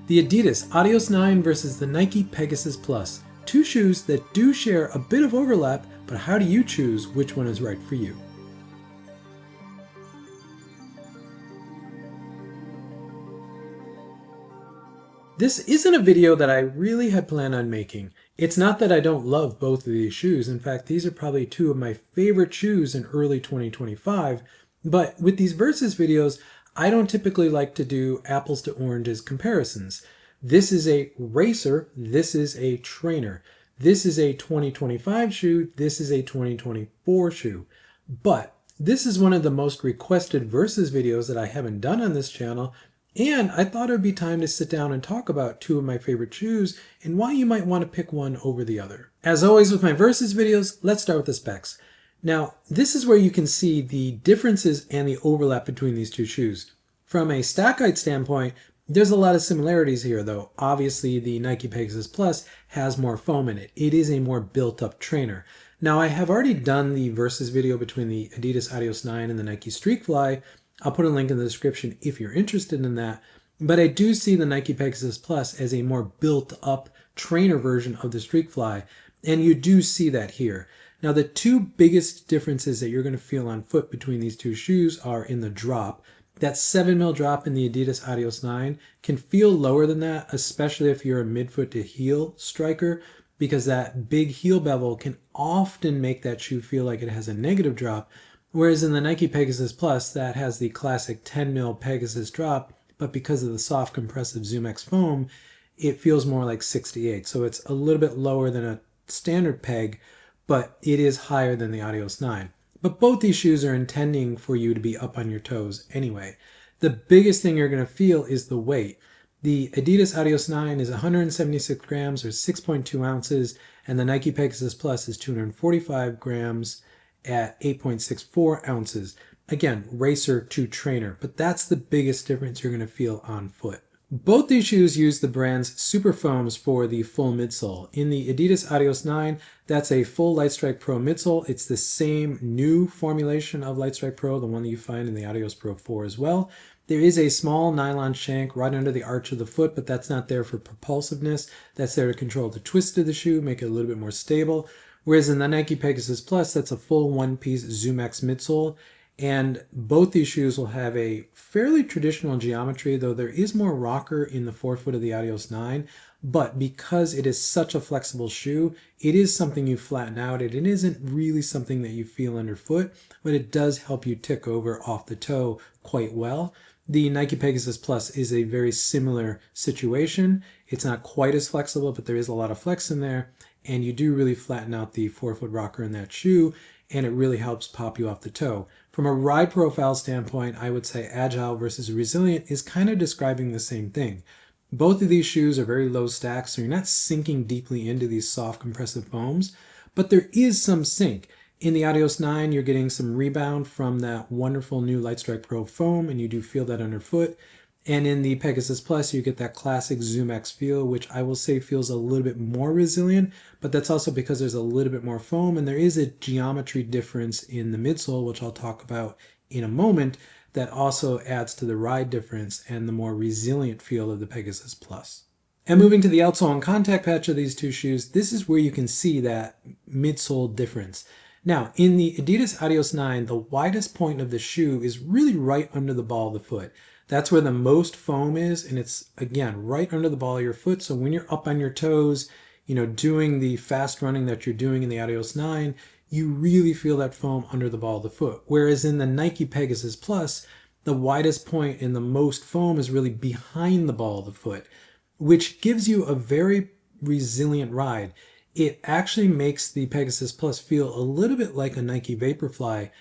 The Adidas Adios 9 versus the Nike Pegasus Plus. Two shoes that do share a bit of overlap, but how do you choose which one is right for you? This isn't a video that I really had planned on making. It's not that I don't love both of these shoes. In fact, these are probably two of my favorite shoes in early 2025. But with these versus videos, I don't typically like to do apples to oranges comparisons. This is a racer, this is a trainer. This is a 2025 shoe, this is a 2024 shoe. But this is one of the most requested versus videos that I haven't done on this channel, and I thought it would be time to sit down and talk about two of my favorite shoes and why you might want to pick one over the other. As always with my versus videos, let's start with the specs. Now, this is where you can see the differences and the overlap between these two shoes. From a stack height standpoint, there's a lot of similarities here though. Obviously, the Nike Pegasus Plus has more foam in it. It is a more built-up trainer. Now, I have already done the versus video between the Adidas Adios 9 and the Nike Streakfly. I'll put a link in the description if you're interested in that. But I do see the Nike Pegasus Plus as a more built-up trainer version of the Streakfly, and you do see that here. Now, the two biggest differences that you're going to feel on foot between these two shoes are in the drop. That 7mm drop in the Adidas Adios 9 can feel lower than that, especially if you're a midfoot to heel striker, because that big heel bevel can often make that shoe feel like it has a negative drop. Whereas in the Nike Pegasus Plus, that has the classic 10mm Pegasus drop, but because of the soft compressive ZoomX foam, it feels more like 68. So it's a little bit lower than a standard peg, but it is higher than the Adios 9. But both these shoes are intending for you to be up on your toes anyway. The biggest thing you're going to feel is the weight. The Adidas Adios 9 is 176 grams or 6.2 ounces, and the Nike Pegasus Plus is 245 grams at 8.64 ounces. Again, racer to trainer, but that's the biggest difference you're going to feel on foot. Both these shoes use the brand's Super Foams for the full midsole. In the Adidas Adios 9, that's a full Lightstrike Pro midsole. It's the same new formulation of Lightstrike Pro, the one that you find in the Adios Pro 4 as well. There is a small nylon shank right under the arch of the foot, but that's not there for propulsiveness. That's there to control the twist of the shoe, make it a little bit more stable. Whereas in the Nike Pegasus Plus, that's a full one-piece ZoomX midsole. And both these shoes will have a fairly traditional geometry, though there is more rocker in the forefoot of the Adios 9. But because it is such a flexible shoe, it is something you flatten out. It isn't really something that you feel underfoot, but it does help you tick over off the toe quite well. The Nike Pegasus Plus is a very similar situation. It's not quite as flexible, but there is a lot of flex in there. And you do really flatten out the forefoot rocker in that shoe, and it really helps pop you off the toe. From a ride profile standpoint, I would say agile versus resilient is kind of describing the same thing. Both of these shoes are very low stacks, so you're not sinking deeply into these soft compressive foams, but there is some sink. In the Adios 9, you're getting some rebound from that wonderful new Lightstrike Pro foam, and you do feel that underfoot. And in the Pegasus Plus, you get that classic ZoomX feel, which I will say feels a little bit more resilient, but that's also because there's a little bit more foam, and there is a geometry difference in the midsole, which I'll talk about in a moment, that also adds to the ride difference and the more resilient feel of the Pegasus Plus. And moving to the outsole and contact patch of these two shoes, this is where you can see that midsole difference. Now, in the Adidas Adios 9, the widest point of the shoe is really right under the ball of the foot. That's where the most foam is, and it's, again, right under the ball of your foot. So when you're up on your toes, doing the fast running that you're doing in the Adios 9, you really feel that foam under the ball of the foot. Whereas in the Nike Pegasus Plus, the widest point and the most foam is really behind the ball of the foot, which gives you a very resilient ride. It actually makes the Pegasus Plus feel a little bit like a Nike Vaporfly.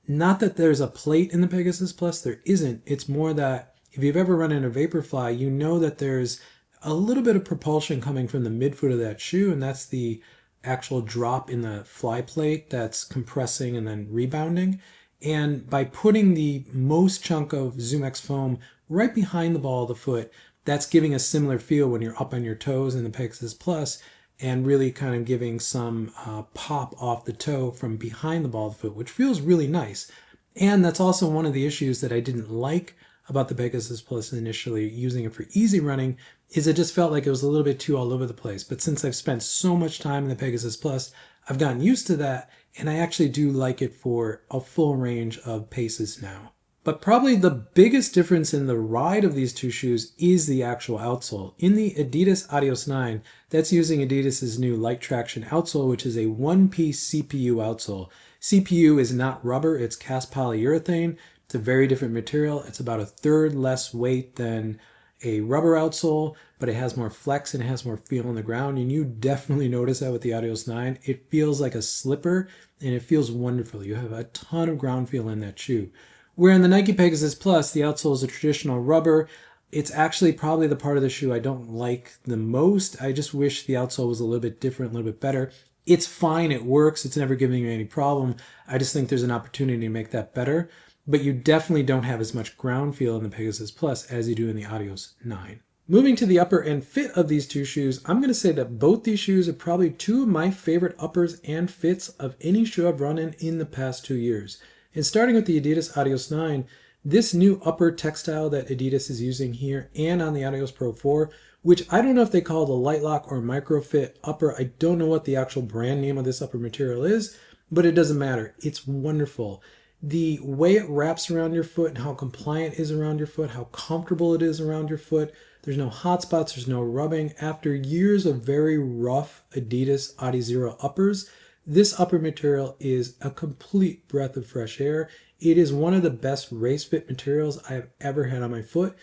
Not that there's a plate in the Pegasus Plus, there isn't. It's more that if you've ever run in a Vaporfly, you know that there's a little bit of propulsion coming from the midfoot of that shoe, and that's the actual drop in the fly plate that's compressing and then rebounding. And by putting the most chunk of ZoomX foam right behind the ball of the foot, that's giving a similar feel when you're up on your toes in the Pegasus Plus, and really kind of giving some pop off the toe from behind the ball of the foot, which feels really nice. And that's also one of the issues that I didn't like about the Pegasus Plus initially using it for easy running is it just felt like it was a little bit too all over the place. But since I've spent so much time in the Pegasus Plus, I've gotten used to that, and I actually do like it for a full range of paces now. But probably the biggest difference in the ride of these two shoes is the actual outsole. In the Adidas Adios 9, that's using Adidas's new light traction outsole, which is a one-piece CPU outsole. CPU is not rubber, it's cast polyurethane. It's a very different material. It's about a third less weight than a rubber outsole, but it has more flex and it has more feel on the ground. And you definitely notice that with the Adios 9. It feels like a slipper and it feels wonderful. You have a ton of ground feel in that shoe. Where in the Nike Pegasus Plus, the outsole is a traditional rubber. It's actually probably the part of the shoe I don't like the most. I just wish the outsole was a little bit different, a little bit better. It's fine, it works, it's never giving you any problem. I just think there's an opportunity to make that better. But you definitely don't have as much ground feel in the Pegasus Plus as you do in the Adios 9. Moving to the upper and fit of these two shoes, I'm going to say that both these shoes are probably two of my favorite uppers and fits of any shoe I've run in the past 2 years. And starting with the Adidas Adios 9, this new upper textile that Adidas is using here and on the Adios Pro 4, which I don't know if they call the Light Lock or Microfit upper. I don't know what the actual brand name of this upper material is, but it doesn't matter. It's wonderful. The way it wraps around your foot and how compliant it is around your foot, how comfortable it is around your foot. There's no hot spots, there's no rubbing. After years of very rough Adidas Adizero uppers, this upper material is a complete breath of fresh air. It is one of the best race fit materials I have ever had on my foot,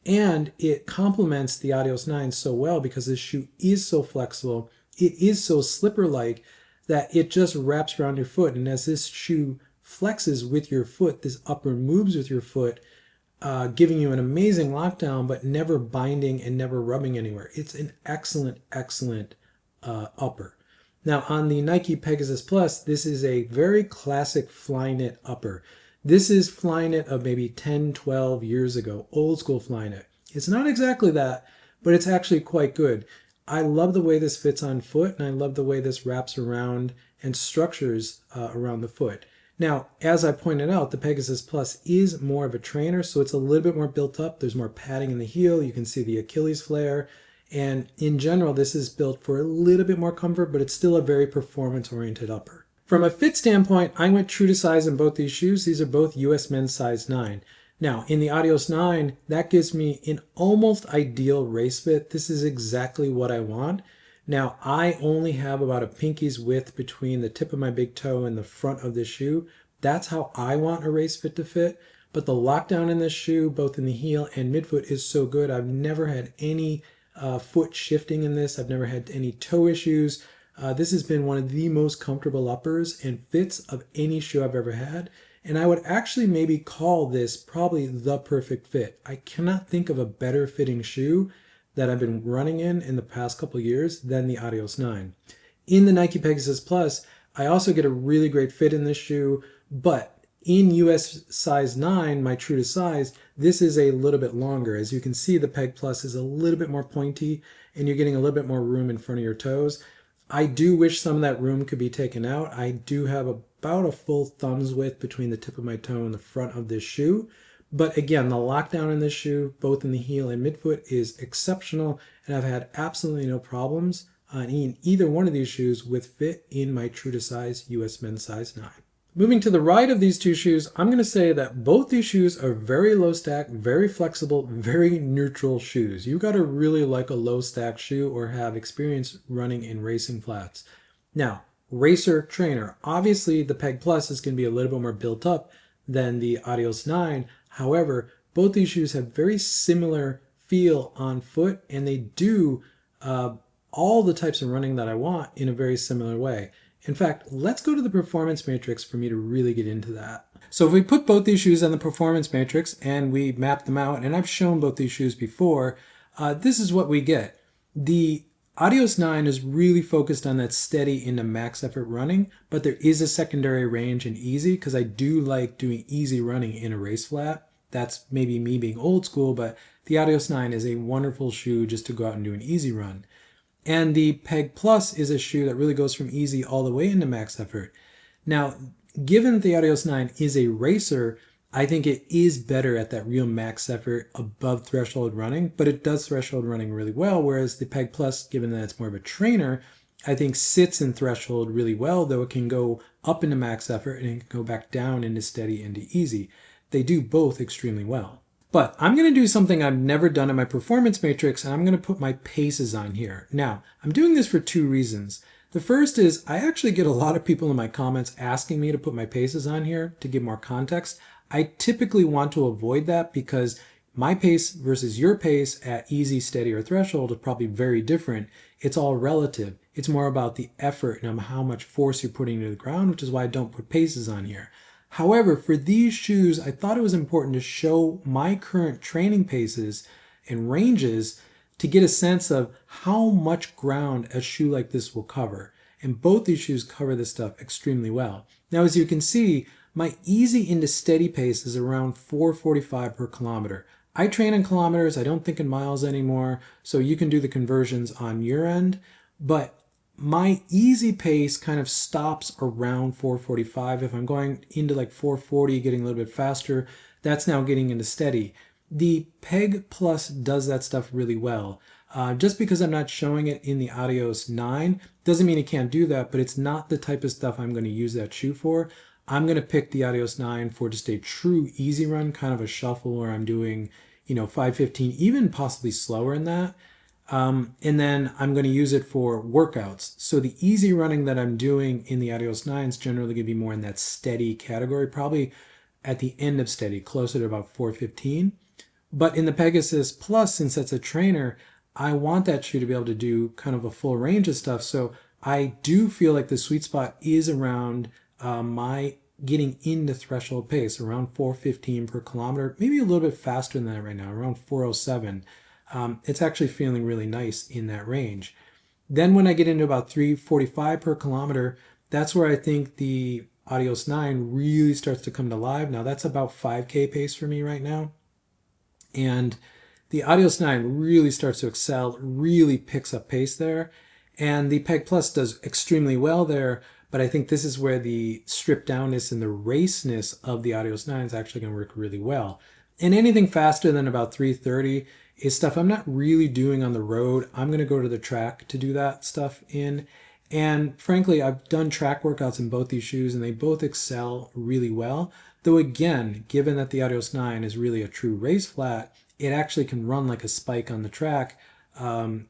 and it complements the Adios 9 so well because this shoe is so flexible. It is so slipper-like that it just wraps around your foot, and as this shoe flexes with your foot, this upper moves with your foot, giving you an amazing lockdown, but never binding and never rubbing anywhere. It's an excellent, excellent upper. Now on the Nike Pegasus Plus, this is a very classic Flyknit upper. This is Flyknit of maybe 10, 12 years ago, old school Flyknit. It's not exactly that, but it's actually quite good. I love the way this fits on foot, and I love the way this wraps around and structures around the foot. Now, as I pointed out, the Pegasus Plus is more of a trainer, so it's a little bit more built up. There's more padding in the heel. You can see the Achilles flare. And in general, this is built for a little bit more comfort, but it's still a very performance-oriented upper. From a fit standpoint, I went true to size in both these shoes. These are both US men's size 9. Now, in the Adios 9, that gives me an almost ideal race fit. This is exactly what I want. Now, I only have about a pinky's width between the tip of my big toe and the front of this shoe. That's how I want a race fit to fit. But the lockdown in this shoe, both in the heel and midfoot, is so good. I've never had any foot shifting in this. I've never had any toe issues. This has been one of the most comfortable uppers and fits of any shoe I've ever had. And I would actually maybe call this probably the perfect fit. I cannot think of a better fitting shoe that I've been running in the past couple of years than the Adios 9. In the Nike Pegasus Plus, I also get a really great fit in this shoe, but in US size 9, my true to size, this is a little bit longer. As you can see, the Peg Plus is a little bit more pointy and you're getting a little bit more room in front of your toes. I do wish some of that room could be taken out. I do have about a full thumb's width between the tip of my toe and the front of this shoe. But again, the lockdown in this shoe, both in the heel and midfoot, is exceptional, and I've had absolutely no problems in either one of these shoes with fit in my true to size US men's size 9. Moving to the ride of these two shoes, I'm going to say that both these shoes are very low stack, very flexible, very neutral shoes. You got to really like a low stack shoe or have experience running in racing flats. Now, racer trainer, obviously the Peg Plus is going to be a little bit more built up than the Adios 9. However, both these shoes have very similar feel on foot, and they do all the types of running that I want in a very similar way. In fact, let's go to the performance matrix for me to really get into that. So if we put both these shoes on the performance matrix and we map them out, and I've shown both these shoes before, this is what we get. The Adios 9 is really focused on that steady into max effort running, but there is a secondary range in easy because I do like doing easy running in a race flat. That's maybe me being old school, but the Adios 9 is a wonderful shoe just to go out and do an easy run. And the Peg Plus is a shoe that really goes from easy all the way into max effort. Now, given that the Adios 9 is a racer, I think it is better at that real max effort above threshold running, but it does threshold running really well, whereas the Peg Plus, given that it's more of a trainer, I think sits in threshold really well, though it can go up into max effort and it can go back down into steady, into easy. They do both extremely well. But I'm going to do something I've never done in my performance matrix, and I'm going to put my paces on here. Now, I'm doing this for two reasons. The first is I actually get a lot of people in my comments asking me to put my paces on here to give more context. I typically want to avoid that because my pace versus your pace at easy, steady, or threshold is probably very different. It's all relative. It's more about the effort and how much force you're putting into the ground, which is why I don't put paces on here. However, for these shoes, I thought it was important to show my current training paces and ranges to get a sense of how much ground a shoe like this will cover. And both these shoes cover this stuff extremely well. Now, as you can see, my easy into steady pace is around 4:45 per kilometer. I train in kilometers, I don't think in miles anymore, so you can do the conversions on your end, but my easy pace kind of stops around 4:45. If I'm going into like 4:40, getting a little bit faster, that's now getting into steady. The Peg Plus does that stuff really well. Just because I'm not showing it in the Adios 9 doesn't mean it can't do that, but it's not the type of stuff I'm going to use that shoe for. I'm going to pick the Adios 9 for just a true easy run, kind of a shuffle where I'm doing, 5:15, even possibly slower than that. And then I'm going to use it for workouts. So the easy running that I'm doing in the Adios 9 is generally going to be more in that steady category, probably at the end of steady, closer to about 4:15. But in the Pegasus Plus, since that's a trainer, I want that shoe to be able to do kind of a full range of stuff. So I do feel like the sweet spot is around my getting into threshold pace, around 4:15 per kilometer, maybe a little bit faster than that right now, around 4:07. It's actually feeling really nice in that range. Then when I get into about 3:45 per kilometer, that's where I think the Adios 9 really starts to come to life. Now that's about 5K pace for me right now. And the Adios 9 really starts to excel, really picks up pace there. And the Peg Plus does extremely well there, but I think this is where the stripped downness and the raceness of the Adios 9 is actually going to work really well. And anything faster than about 3:30 is stuff I'm not really doing on the road. I'm going to go to the track to do that stuff in. And frankly, I've done track workouts in both these shoes and they both excel really well. Though again, given that the Adios 9 is really a true race flat, it actually can run like a spike on the track. And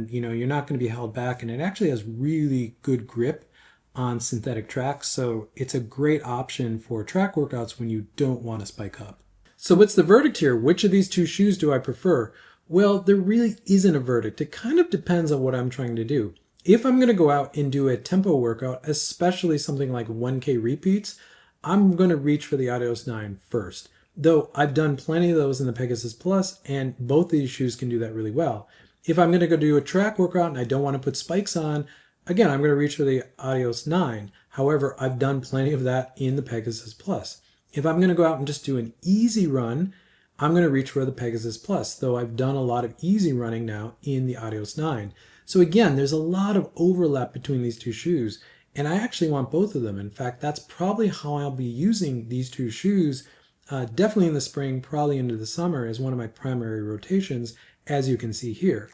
you're not going to be held back, and it actually has really good grip on synthetic tracks. So it's a great option for track workouts when you don't want to spike up. So what's the verdict here? Which of these two shoes do I prefer? Well, there really isn't a verdict. It kind of depends on what I'm trying to do. If I'm going to go out and do a tempo workout, especially something like 1K repeats, I'm going to reach for the Adios 9 first. Though I've done plenty of those in the Pegasus Plus, and both of these shoes can do that really well. If I'm going to go do a track workout and I don't want to put spikes on, again, I'm going to reach for the Adios 9. However, I've done plenty of that in the Pegasus Plus. If I'm going to go out and just do an easy run, I'm going to reach for the Pegasus Plus, though I've done a lot of easy running now in the Adios 9. So again, there's a lot of overlap between these two shoes, and I actually want both of them. In fact, that's probably how I'll be using these two shoes, definitely in the spring, probably into the summer, as one of my primary rotations, as you can see here.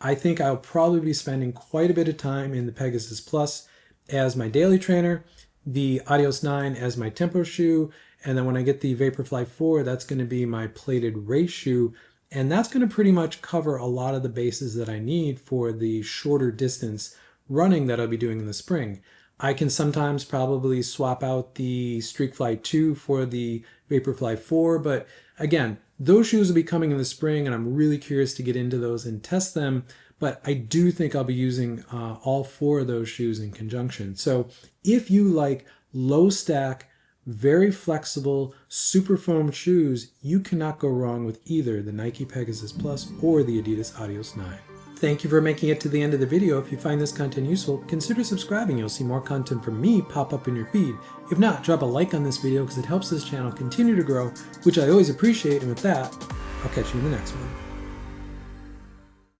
I think I'll probably be spending quite a bit of time in the Pegasus Plus as my daily trainer, the Adios 9 as my tempo shoe, and then when I get the Vaporfly 4, that's going to be my plated race shoe, and that's going to pretty much cover a lot of the bases that I need for the shorter distance running that I'll be doing in the spring. I can sometimes probably swap out the Streakfly 2 for the Vaporfly 4, but again, those shoes will be coming in the spring, and I'm really curious to get into those and test them, but I do think I'll be using all four of those shoes in conjunction. So if you like low stack, very flexible, super foam shoes, you cannot go wrong with either the Nike Pegasus Plus or the Adidas Adios 9. Thank you for making it to the end of the video. If you find this content useful, consider subscribing. You'll see more content from me pop up in your feed. If not, drop a like on this video because it helps this channel continue to grow, which I always appreciate. And with that, I'll catch you in the next one.